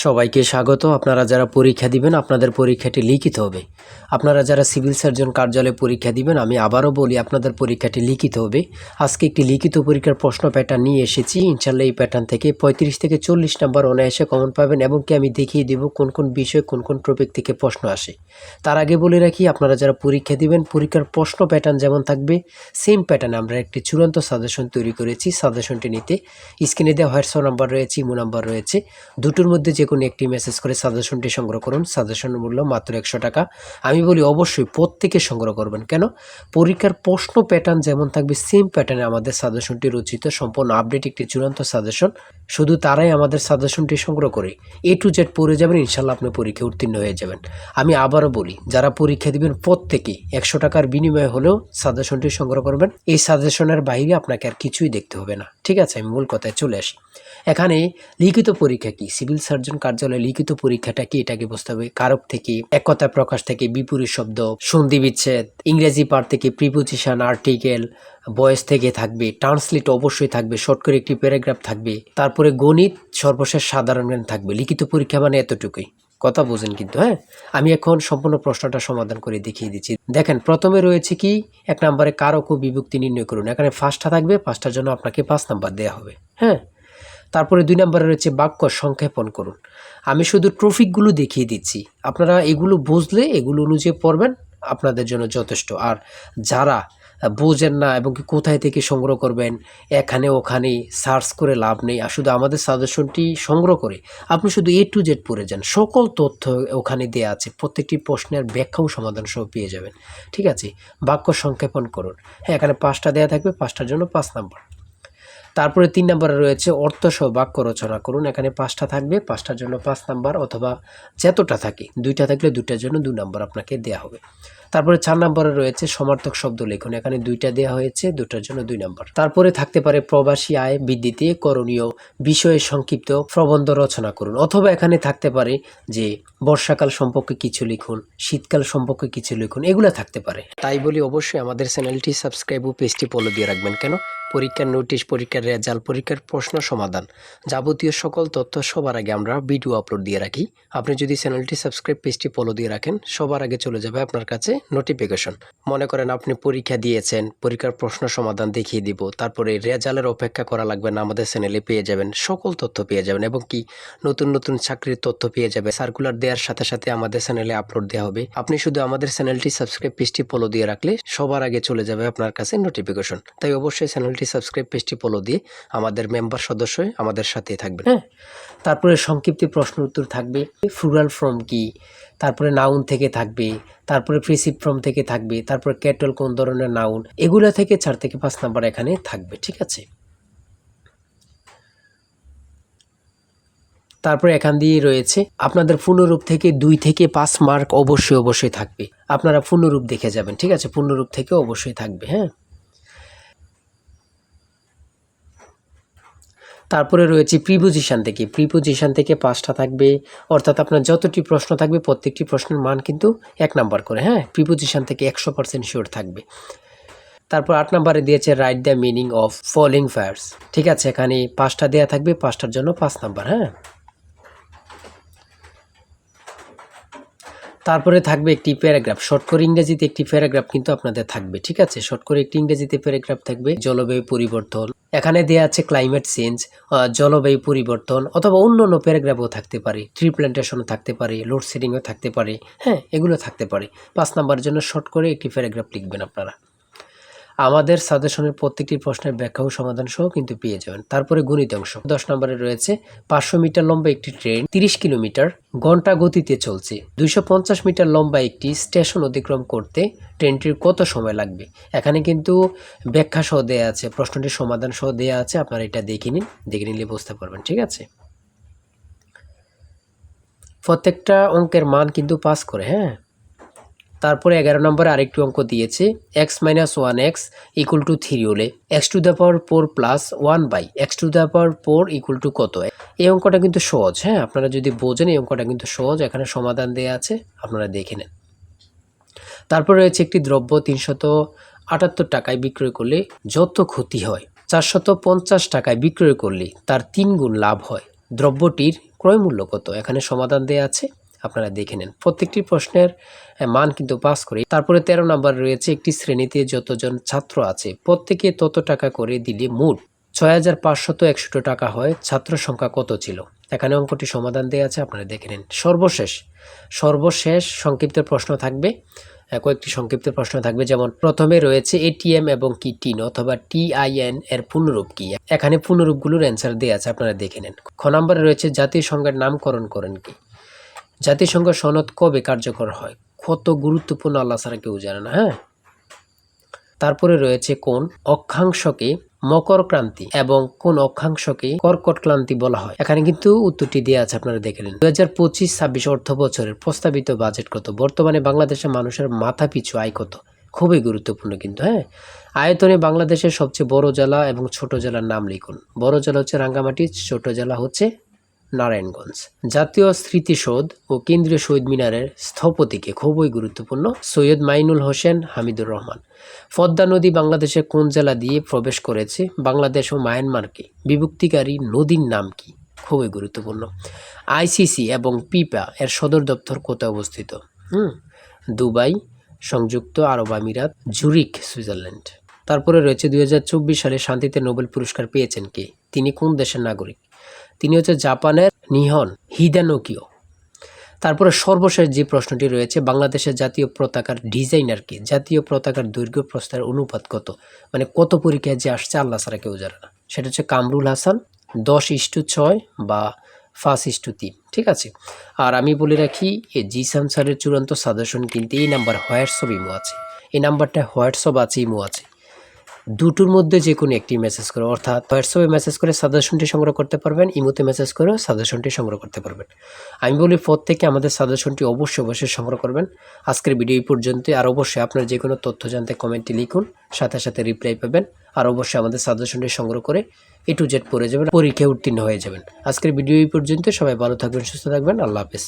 সবাইকে স্বাগত। আপনারা যারা পরীক্ষা দিবেন আপনাদের পরীক্ষাটি লিখিত হবে। আপনারা যারা সিভিল সার্জন কার্যালয়ে পরীক্ষা দিবেন আমি আবারও বলি আপনাদের পরীক্ষাটি লিখিত হবে। আজকে একটি লিখিত পরীক্ষার প্রশ্ন প্যাটার্ন নিয়ে এসেছি। ইনশাল্লাহ এই প্যাটার্ন থেকে 35 থেকে 40 নাম্বার অনায়াসে কমন পাবেন এবং কি আমি দেখিয়ে দেব কোন কোন বিষয় কোন কোন টপিক থেকে প্রশ্ন আসে। তার আগে বলে রাখি আপনারা যারা পরীক্ষা দিবেন পরীক্ষার প্রশ্ন প্যাটার্ন যেমন থাকবে সেম প্যাটার্নে আমরা একটি চূড়ান্ত সাজেশন তৈরি করেছি। সাজেশনটি নিতে স্ক্রিনে দেওয়া হোয়াটসঅ্যাপ নাম্বার রয়েছে, ইমো নাম্বার রয়েছে, দুটোর মধ্যে যে কোনো একটি মেসেজ করে সাজেশনটি সংগ্রহ করুন। সাজেশনের মূল্য মাত্র 100 টাকা। আমি বলি অবশ্যই প্রত্যেকে সংগ্রহ করবেন। কেন? পরীক্ষার প্রশ্ন প্যাটার্ন যেমন থাকবে সেম প্যাটার্নে আমাদের সাজেশনটি রচিত, সম্পূর্ণ আপডেট একটি চূড়ান্ত সাজেশন। শুধু তারাই আমাদের সাজেশনটি সংগ্রহ করে A to Z পড়ে যাবেন, ইনশাল্লাহ আপনি পরীক্ষায় উত্তীর্ণ হয়ে যাবেন। আমি আবারও বলি যারা পরীক্ষা দিবেন প্রত্যেকে 100 টাকার বিনিময়ে হলেও সাজেশনটি সংগ্রহ করবেন। এই সাজেশনের বাইরে আপনাকে আর কিছুই দেখতে হবে না। ঠিক আছে, আমি মূল কথায় চলে আসি। এখানে লিখিত পরীক্ষা কি, সিভিল সার্জন কার্যালয়ে লিখিত পরীক্ষাটা কি এটাকে বুঝতে হবে। কারক থেকে, এক কথা প্রকাশ থেকে, বিপরীত শব্দ, সন্ধি বিচ্ছেদ, ইংরেজি পার্ট থেকে, প্রিপোজিশন, আর্টিকেল, ভয়েস থেকে থাকবে, ট্রান্সলেট অবশ্যই থাকবে, শর্ট করে একটি প্যারাগ্রাফ থাকবে, তারপরে গণিত, সর্বশেষ সাধারণ জ্ঞান থাকবে। লিখিত পরীক্ষা মানে এতটুকুই, কথা বোঝেন কিন্তু। হ্যাঁ, আমি এখন সম্পূর্ণ প্রশ্নটা সমাধান করে দেখিয়ে দিচ্ছি। দেখেন, প্রথমে রয়েছে কি 1 নম্বরে কারক ও বিভক্তি নির্ণয় করুন। এখানে ফার্স্টটা থাকবে, ফার্স্টটার জন্য আপনাকে 5 নাম্বার দেওয়া হবে। হ্যাঁ, তারপরে 2 নম্বরে রয়েছে বাক্য সংক্ষেপণ করুন। আমি শুধু টপিকগুলো দেখিয়ে দিচ্ছি, আপনারা এগুলো বুঝলে এগুলো অনুযায়ী পড়বেন, আপনাদের জন্য যথেষ্ট। আর যারা বোঝেন না এবং কি কোথায় থেকে সংগ্রহ করবেন, এখানে ওখানে সার্চ করে লাভ নেই। আর শুধু আমাদের সাজেশনটি সংগ্রহ করে আপনি শুধু A to Z পড়ে যান, সকল তথ্য ওখানে দেওয়া আছে, প্রত্যেকটি প্রশ্নের ব্যাখ্যাও সমাধান সহ পেয়ে যাবেন। ঠিক আছে, বাক্য সংক্ষেপণ করুন। হ্যাঁ, এখানে 5টা দেওয়া থাকবে, 5টার জন্য 5 নাম্বার। তারপরে 3 নম্বরে রয়েছে অর্থসহ বাক্য রচনা করুন। এখানে 5টা থাকবে, 5টার জন্য 5 নাম্বার, অথবা যতটা থাকে 2টা থাকলে 2টার জন্য 2 নাম্বার আপনাকে দেওয়া হবে। তারপরে 4 নম্বরে রয়েছে সমার্থক শব্দ লিখুন। এখানে 2টা দেওয়া হয়েছে, 2টার জন্য 2 নাম্বার। তারপরে থাকতে পারে প্রবাসী আয় বৃদ্ধিতে করণীয় বিষয়ে সংক্ষিপ্ত প্রবন্ধ রচনা করুন, অথবা এখানে থাকতে পারে যে বর্ষাকাল সম্পর্কে কিছু লিখুন, শীতকাল সম্পর্কে কিছু লিখুন, এগুলো থাকতে পারে। তাই বলি অবশ্যই আমাদের চ্যানেলটি সাবস্ক্রাইব ও পেজটি ফলো দিয়ে রাখবেন। কেন? পরীক্ষার নোটিশ, পরীক্ষার রেজাল্ট, পরীক্ষার প্রশ্ন সমাধান, যাবতীয় সকল তথ্য সবার আগে আমরা ভিডিও আপলোড দিয়ে রাখি। আপনি যদি চ্যানেলটি সাবস্ক্রাইব, পেজটি ফলো দিয়ে রাখেন, সবার আগে চলে যাবে আপনার কাছে নোটিফিকেশন। মনে করেন আপনি পরীক্ষা দিয়েছেন, পরীক্ষার প্রশ্ন সমাধান দেখিয়ে দিব, তারপরে রেজাল্টের অপেক্ষা করা লাগবে না, আমাদের চ্যানেলে পেয়ে যাবেন, সকল তথ্য পেয়ে যাবেন এবং কি নতুন নতুন চাকরির তথ্য পেয়ে যাবে। সার্কুলার দেওয়ার সাথে সাথে আমাদের চ্যানেলে আপলোড দেওয়া হবে। আপনি শুধু আমাদের চ্যানেলটি সাবস্ক্রাইব, পেজটি ফলো দিয়ে রাখলে সবার আগে চলে যাবে আপনার কাছে নোটিফিকেশন। তাই অবশ্যই চ্যানেলটি সাবস্ক্রাইব, পেজটি ফলো দিয়ে আমাদের মেম্বার সদস্য হয়ে আমাদের সাথে থাকবেন। হ্যাঁ, তারপরে সংক্ষিপ্ত প্রশ্ন উত্তর থাকবে। ফ্লুরাল ফর্ম কি, তারপরে নাউন থেকে থাকবে, তারপরে প্রিসিপ ফর্ম থেকে থাকবে, তারপরে ক্যাটল কোন ধরনের নাউন, এগুলো থেকে 4 থেকে 5 নাম্বার এখানে থাকবে। ঠিক আছে, তারপরে এখান দিয়ে রয়েছে আপনাদের পূর্ণরূপ থেকে 2 থেকে 5 মার্ক অবশ্যই থাকবে। আপনারা পূর্ণরূপ দেখে যাবেন। ঠিক আছে, পূর্ণরূপ থেকে অবশ্যই থাকবে। হ্যাঁ, তারপরে রয়েছে প্রিপোজিশন থেকে, প্রিপোজিশন থেকে 5টা থাকবে, অর্থাৎ আপনার যতটি প্রশ্ন থাকবে প্রত্যেকটি প্রশ্নের মান কিন্তু 1 নাম্বার করে। হ্যাঁ, প্রিপোজিশন থেকে 100% শিওর থাকবে। তারপর 8 নাম্বারে দিয়েছে write the meaning of following verbs. ঠিক আছে, এখানে 5টা দেওয়া থাকবে, 5টার জন্য 5 নাম্বার। হ্যাঁ, তারপরে থাকবে একটি প্যারাগ্রাফ, শর্ট করে ইংরেজিতে একটি প্যারাগ্রাফ কিন্তু আপনাদের থাকবে। ঠিক আছে, শর্ট করে একটি ইংরেজিতে প্যারাগ্রাফ থাকবে। জলবায়ু পরিবর্তন, এখানে দেয়া আছে ক্লাইমেট চেঞ্জ, জলবায়ু পরিবর্তন, অথবা অন্যান্য প্যারাগ্রাফও থাকতে পারে, ট্রি প্ল্যান্টেশনও থাকতে পারে, লোডশেডিংও থাকতে পারে। হ্যাঁ, এগুলো থাকতে পারে। 5 নাম্বারের জন্য শর্ট করে একটি প্যারাগ্রাফ লিখবেন আপনারা। আমাদের সাজেশনের প্রত্যেকটি প্রশ্নের ব্যাখ্যা ও সমাধান সহ কিন্তু পেয়ে যাবেন। তারপরে গণিত অংশ 10 নম্বরে রয়েছে 500 মিটার লম্বা একটি ট্রেন 30 কিলোমিটার ঘন্টা গতিতে চলছে। 250 মিটার লম্বা একটি স্টেশন অতিক্রম করতে ট্রেনটির কত সময় লাগবে। এখানে কিন্তু ব্যাখ্যা সহ দেওয়া আছে, প্রশ্নটির সমাধান সহ দেওয়া আছে, আপনারা এটা দেখে নিন, দেখে নিলে বুঝতে পারবেন। ঠিক আছে, প্রত্যেকটা অঙ্কের মান কিন্তু পাস করে। হ্যাঁ, তারপরে 11 নম্বরে আরেকটি অঙ্ক দিয়েছে x - 1x = 3 হলে x⁴ প্লাস 1/x⁴ কত। এই অঙ্কটা কিন্তু সহজ। হ্যাঁ, আপনারা যদি বোঝেন এই অঙ্কটা কিন্তু সহজ, এখানে সমাধান দেওয়া আছে, আপনারা দেখে নেন। তারপরে রয়েছে একটি দ্রব্য 378 টাকায় বিক্রয় করলে যত ক্ষতি হয় 450 টাকায় বিক্রয় করলে তার 3 গুণ লাভ হয়। দ্রব্যটির ক্রয় মূল্য কত? এখানে সমাধান দেয়া আছে, আপনারা দেখে নেন। প্রত্যেকটি প্রশ্নের মান কিন্তু পাস করে। তারপরে 13 নম্বর রয়েছে, একটি শ্রেণীতে যতজন ছাত্র আছে প্রত্যেকে তত টাকা করে দিলে মোট 6561 টাকা হয়, ছাত্র সংখ্যা কত ছিল? এখানে অঙ্কটি সমাধান দেওয়া আছে, আপনারা দেখে নিন। সর্বশেষ সংক্ষিপ্ত প্রশ্ন থাকবে, কয়েকটি সংক্ষিপ্ত প্রশ্ন থাকবে। যেমন প্রথমে রয়েছে এটিএম এবং কি টিন অথবা টিআইএন এর পূর্ণরূপ কি? এখানে পূর্ণরূপগুলোর অ্যান্সার দেওয়া আছে, আপনারা দেখে নেন। খ নম্বরে রয়েছে জাতিসংঘের নামকরণ করেন কি? জাতিসংঘ সনদ কবে কার্যকর হয়? কত গুরুত্বপূর্ণ, আল্লাহ ছাড়া কেউ জানে না। হ্যাঁ, তারপরে রয়েছে কোন অক্ষাংশকে মকর ক্রান্তি এবং কোন অক্ষাংশকে কর্কট ক্রান্তি বলা হয়? এখানে কিন্তু উত্তরটি দেওয়া আছে, আপনারা দেখে নিন। 2025-26 অর্থ বছরের প্রস্তাবিত বাজেট কত? বর্তমানে বাংলাদেশের মানুষের মাথা পিছু আয় কত? খুবই গুরুত্বপূর্ণ কিন্তু। হ্যাঁ, আয়তনে বাংলাদেশের সবচেয়ে বড় জেলা এবং ছোট জেলার নাম লিখুন। বড় জেলা হচ্ছে রাঙ্গামাটি, ছোট জেলা হচ্ছে নারায়ণগঞ্জ। জাতীয় স্মৃতিসৌধ ও কেন্দ্রীয় শহীদ মিনারের স্থপতিকে? খুবই গুরুত্বপূর্ণ, সৈয়দ মাইনুল হোসেন হামিদুর রহমান। পদ্মা নদী বাংলাদেশের কোন জেলা দিয়ে প্রবেশ করেছে? বাংলাদেশ ও মায়ানমারকে বিভক্তিকারী নদীর নাম কি? খুবই গুরুত্বপূর্ণ। আইসিসি এবং পিপা এর সদর দপ্তর কোথায় অবস্থিত? দুবাই, সংযুক্ত আরব আমিরাত, জুরিক, সুইজারল্যান্ড। তারপরে রয়েছে 2024 সালে শান্তিতে নোবেল পুরস্কার পেয়েছেন কে? তিনি কোন দেশের নাগরিক? তিনি হচ্ছে জাপানের নিহন হিদানোকিও। তারপরে সর্বশেষ যে প্রশ্নটি রয়েছে, বাংলাদেশের জাতীয় পতাকার ডিজাইনার কে? জাতীয় পতাকার দৈর্ঘ্য প্রস্থের অনুপাত কত? মানে কত পরীক্ষায় যে আসছে আল্লাহ ছাড়া কেউ জানে না। সেটা হচ্ছে কামরুল হাসান, 10:6 বা 5:3। ঠিক আছে। আর আমি বলে রাখি, এই জিসান স্যারের চূড়ান্ত সাজেশন কিন্তু এই নাম্বার হোয়াটসঅ্যাপ ইমো আছে, এই নাম্বারটা হোয়াটসঅ্যাপ আছে, ইমো আছে। দুটোর মধ্যে যে কোনো একটি মেসেজ করে, অর্থাৎ হোয়াটসঅ্যাপে মেসেজ করে সাজেশনটি সংগ্রহ করতে পারবেন, ইমোতে মেসেজ করে সাজেশনটি সংগ্রহ করতে পারবেন। আমি বলি প্রত্যেকে আমাদের সাজেশনটি অবশ্যই সংগ্রহ করবেন। আজকের ভিডিও এই পর্যন্ত। আর অবশ্যই আপনার যে কোনো তথ্য জানতে কমেন্টে লিখুন, সাথে সাথে রিপ্লাই পাবেন। আর অবশ্যই আমাদের সাজেশনটি সংগ্রহ করে A to Z পড়ে যাবেন, পরীক্ষায় উত্তীর্ণ হয়ে যাবেন। আজকের ভিডিও এই পর্যন্ত। সবাই ভালো থাকবেন, সুস্থ থাকবেন। আল্লাহ হাফেজ।